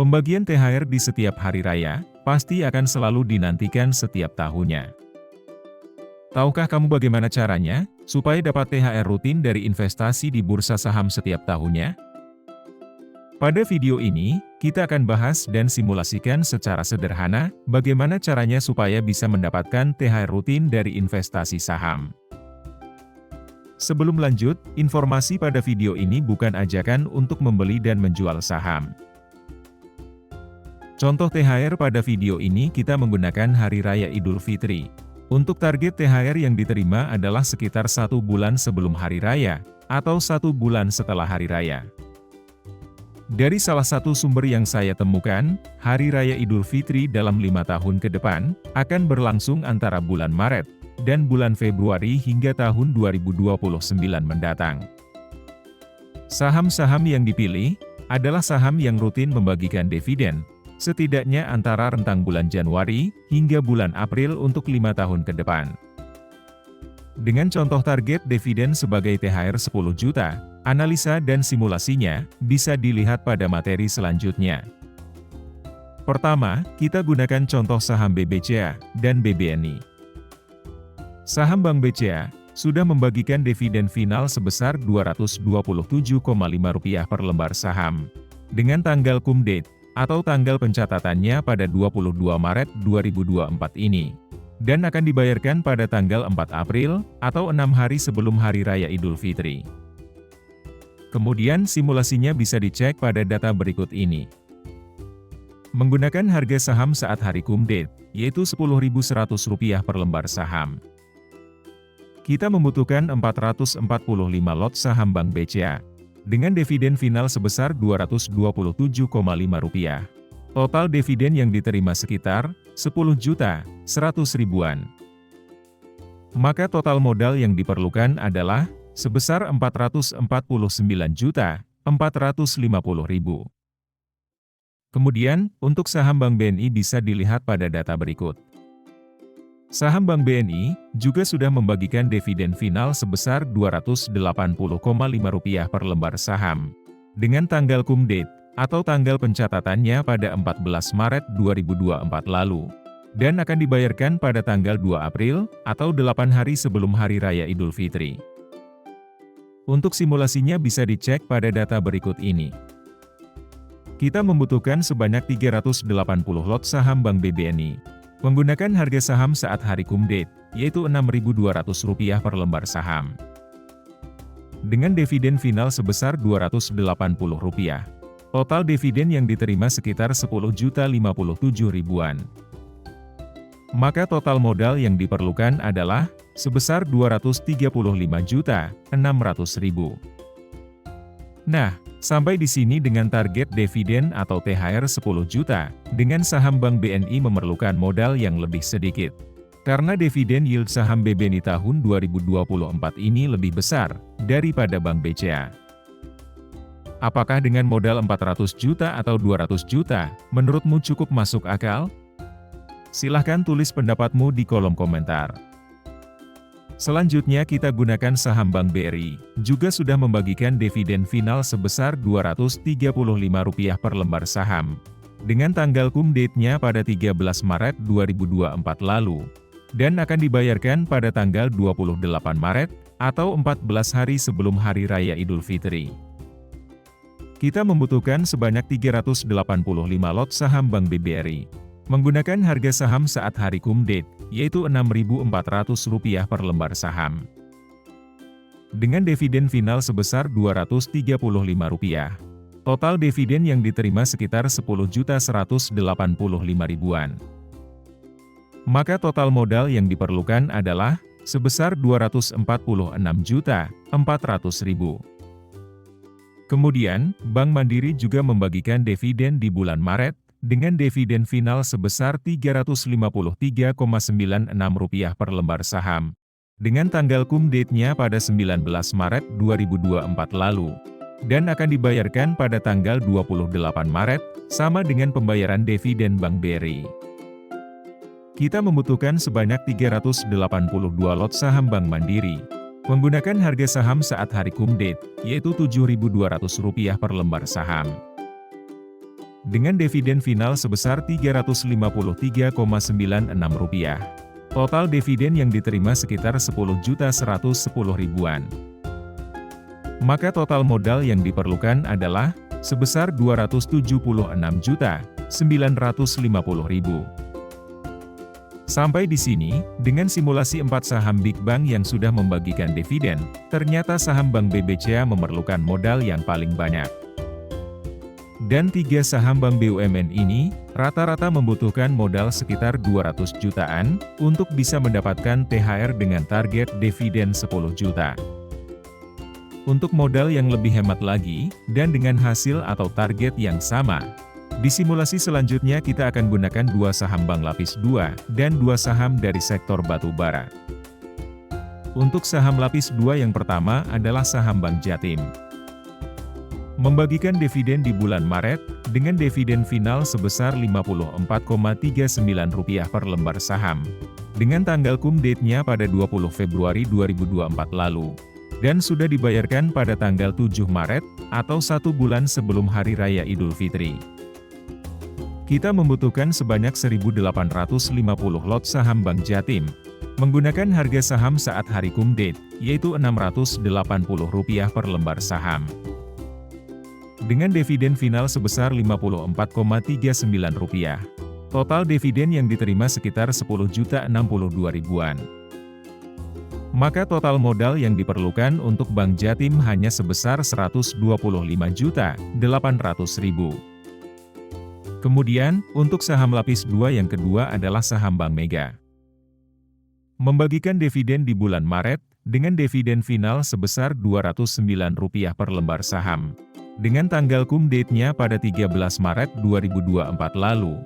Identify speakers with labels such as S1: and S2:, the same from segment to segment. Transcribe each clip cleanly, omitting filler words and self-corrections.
S1: Pembagian THR di setiap hari raya, pasti akan selalu dinantikan setiap tahunnya. Tahukah kamu bagaimana caranya, supaya dapat THR rutin dari investasi di bursa saham setiap tahunnya? Pada video ini, kita akan bahas dan simulasikan secara sederhana, bagaimana caranya supaya bisa mendapatkan THR rutin dari investasi saham. Sebelum lanjut, informasi pada video ini bukan ajakan untuk membeli dan menjual saham. Contoh THR pada video ini kita menggunakan Hari Raya Idul Fitri. Untuk target THR yang diterima adalah sekitar 1 bulan sebelum Hari Raya, atau 1 bulan setelah Hari Raya. Dari salah satu sumber yang saya temukan, Hari Raya Idul Fitri dalam 5 tahun ke depan, akan berlangsung antara bulan Maret, dan bulan Februari hingga tahun 2029 mendatang. Saham-saham yang dipilih, adalah saham yang rutin membagikan dividen, setidaknya antara rentang bulan Januari, hingga bulan April untuk 5 tahun ke depan. Dengan contoh target dividen sebagai THR 10 juta, analisa dan simulasinya, bisa dilihat pada materi selanjutnya. Pertama, kita gunakan contoh saham BBCA, dan BBNI. Saham Bank BCA, sudah membagikan dividen final sebesar Rp227,5 per lembar saham, dengan tanggal cum date, atau tanggal pencatatannya pada 22 Maret 2024 ini, dan akan dibayarkan pada tanggal 4 April, atau 6 hari sebelum Hari Raya Idul Fitri. Kemudian simulasinya bisa dicek pada data berikut ini. Menggunakan harga saham saat hari cum date, yaitu Rp10.100 per lembar saham. Kita membutuhkan 445 lot saham Bank BCA, dengan dividen final sebesar Rp227,5. Total dividen yang diterima sekitar 10.100.000-an. Maka total modal yang diperlukan adalah sebesar 449.450.000. Kemudian, untuk saham Bank BNI bisa dilihat pada data berikut. Saham Bank BNI juga sudah membagikan dividen final sebesar Rp280,5 per lembar saham, dengan tanggal cum date, atau tanggal pencatatannya pada 14 Maret 2024 lalu, dan akan dibayarkan pada tanggal 2 April, atau 8 hari sebelum Hari Raya Idul Fitri. Untuk simulasinya bisa dicek pada data berikut ini. Kita membutuhkan sebanyak 380 lot saham Bank BBNI. Menggunakan harga saham saat hari cum date, yaitu Rp6.200 per lembar saham. Dengan dividen final sebesar Rp280. Total dividen yang diterima sekitar 10.057.000-an. Maka total modal yang diperlukan adalah sebesar Rp235.600.000. Nah, sampai di sini dengan target dividen atau THR 10 juta, dengan saham Bank BNI memerlukan modal yang lebih sedikit. Karena dividen yield saham BBNI tahun 2024 ini lebih besar daripada Bank BCA. Apakah dengan modal 400 juta atau 200 juta, menurutmu cukup masuk akal? Silahkan tulis pendapatmu di kolom komentar. Selanjutnya kita gunakan saham Bank BRI, juga sudah membagikan dividen final sebesar Rp235 per lembar saham, dengan tanggal cum date-nya pada 13 Maret 2024 lalu, dan akan dibayarkan pada tanggal 28 Maret, atau 14 hari sebelum Hari Raya Idul Fitri. Kita membutuhkan sebanyak 385 lot saham Bank BBRI. Menggunakan harga saham saat hari cum date, yaitu Rp6.400 per lembar saham. Dengan dividen final sebesar Rp235. Total dividen yang diterima sekitar 10.185.000-an. Maka total modal yang diperlukan adalah sebesar Rp246.400.000. Kemudian, Bank Mandiri juga membagikan dividen di bulan Maret, dengan dividen final sebesar Rp353,96 per lembar saham, dengan tanggal cum date-nya pada 19 Maret 2024 lalu, dan akan dibayarkan pada tanggal 28 Maret, sama dengan pembayaran dividen Bank BRI. Kita membutuhkan sebanyak 382 lot saham Bank Mandiri, menggunakan harga saham saat hari cum date, yaitu Rp7.200 per lembar saham. dengan dividen final sebesar Rp353,96. Total dividen yang diterima sekitar 10.110.000-an. Maka total modal yang diperlukan adalah sebesar Rp276.950.000. Sampai di sini, dengan simulasi 4 saham Big Bank yang sudah membagikan dividen, ternyata saham Bank BBCA memerlukan modal yang paling banyak. Dan 3 saham Bank BUMN ini, rata-rata membutuhkan modal sekitar 200 jutaan, untuk bisa mendapatkan THR dengan target dividen 10 juta. Untuk modal yang lebih hemat lagi, dan dengan hasil atau target yang sama, di simulasi selanjutnya kita akan gunakan 2 saham Bank Lapis 2, dan 2 saham dari sektor batu bara. Untuk saham Lapis 2 yang pertama adalah saham Bank Jatim. Membagikan dividen di bulan Maret, dengan dividen final sebesar Rp54,39 per lembar saham. Dengan tanggal cum date-nya pada 20 Februari 2024 lalu. Dan sudah dibayarkan pada tanggal 7 Maret, atau 1 bulan sebelum Hari Raya Idul Fitri. Kita membutuhkan sebanyak 1.850 lot saham Bank Jatim, menggunakan harga saham saat hari cum date, yaitu Rp680 per lembar saham. Dengan dividen final sebesar Rp54,39. Total dividen yang diterima sekitar 10.062.000-an. Maka total modal yang diperlukan untuk Bank Jatim hanya sebesar Rp125.800.000. Kemudian, untuk saham Lapis 2 yang kedua adalah saham Bank Mega. Membagikan dividen di bulan Maret, dengan dividen final sebesar Rp209 per lembar saham. Dengan tanggal cum date-nya pada 13 Maret 2024 lalu.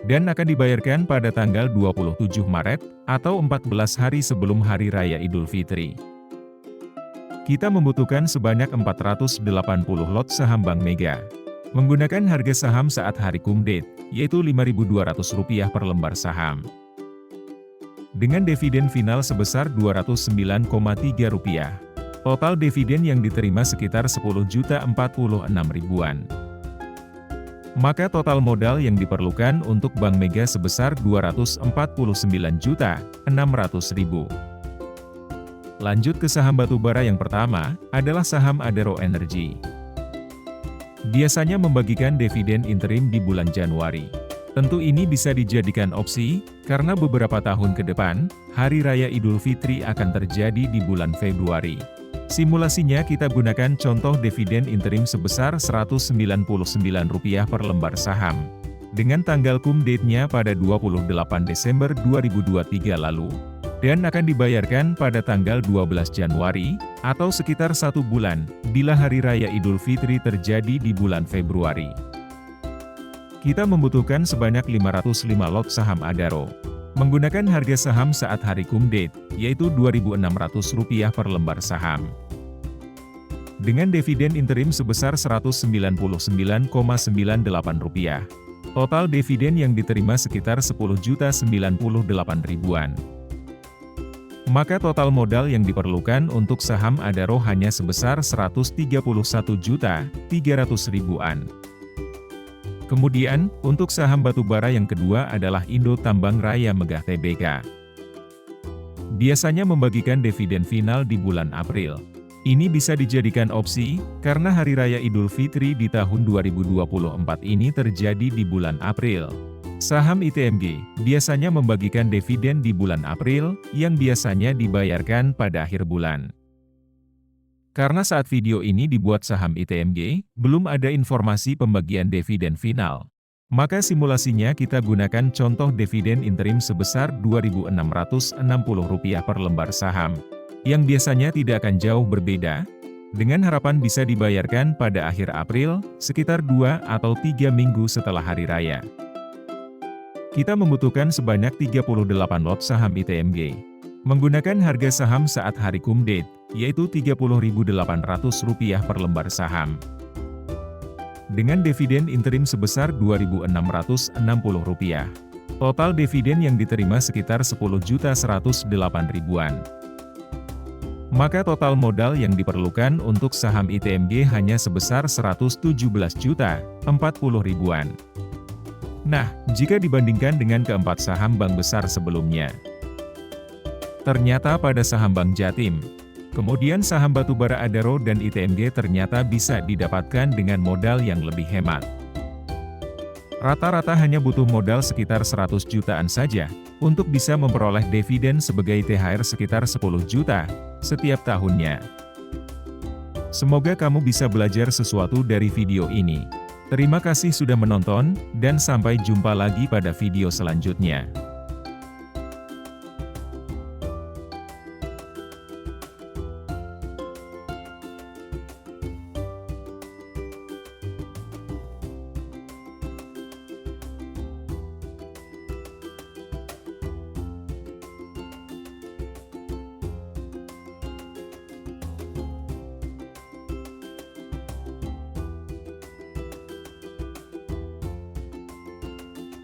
S1: Dan akan dibayarkan pada tanggal 27 Maret, atau 14 hari sebelum Hari Raya Idul Fitri. Kita membutuhkan sebanyak 480 lot saham Bank Mega. Menggunakan harga saham saat hari cum date, yaitu Rp5.200 per lembar saham. Dengan dividen final sebesar Rp209,3. Total dividen yang diterima sekitar 10.046.000-an. Maka total modal yang diperlukan untuk Bank Mega sebesar Rp249.600.000. Lanjut ke saham batubara yang pertama, adalah saham Adaro Energy. Biasanya membagikan dividen interim di bulan Januari. Tentu ini bisa dijadikan opsi, karena beberapa tahun ke depan, Hari Raya Idul Fitri akan terjadi di bulan Februari. Simulasinya kita gunakan contoh dividen interim sebesar Rp199 per lembar saham. Dengan tanggal cum date-nya pada 28 Desember 2023 lalu. Dan akan dibayarkan pada tanggal 12 Januari, atau sekitar 1 bulan, bila Hari Raya Idul Fitri terjadi di bulan Februari. Kita membutuhkan sebanyak 505 lot saham Adaro. Menggunakan harga saham saat hari cum date, yaitu Rp2.600 per lembar saham. Dengan dividen interim sebesar Rp199,98. Total dividen yang diterima sekitar 10.098.000-an. Maka total modal yang diperlukan untuk saham Adaro hanya sebesar 131.300.000-an. Kemudian, untuk saham batubara yang kedua adalah Indo Tambang Raya Megah Tbk. Biasanya membagikan dividen final di bulan April. Ini bisa dijadikan opsi, karena Hari Raya Idul Fitri di tahun 2024 ini terjadi di bulan April. Saham ITMG biasanya membagikan dividen di bulan April, yang biasanya dibayarkan pada akhir bulan. Karena saat video ini dibuat saham ITMG, belum ada informasi pembagian dividen final. Maka simulasinya kita gunakan contoh dividen interim sebesar Rp2.660 per lembar saham, yang biasanya tidak akan jauh berbeda, dengan harapan bisa dibayarkan pada akhir April, sekitar 2 atau 3 minggu setelah Hari Raya. Kita membutuhkan sebanyak 38 lot saham ITMG. Menggunakan harga saham saat hari cum date, yaitu Rp3.800 per lembar saham. Dengan dividen interim sebesar Rp2.660. Total dividen yang diterima sekitar 10.108.000-an. maka total modal yang diperlukan untuk saham ITMG hanya sebesar 117.040.000-an. Nah, jika dibandingkan dengan keempat saham bank besar sebelumnya, ternyata pada saham Bank Jatim, kemudian saham batubara Adaro dan ITMG ternyata bisa didapatkan dengan modal yang lebih hemat. Rata-rata hanya butuh modal sekitar 100 jutaan saja, untuk bisa memperoleh dividen sebagai THR sekitar 10 juta setiap tahunnya. Semoga kamu bisa belajar sesuatu dari video ini. Terima kasih sudah menonton, dan sampai jumpa lagi pada video selanjutnya.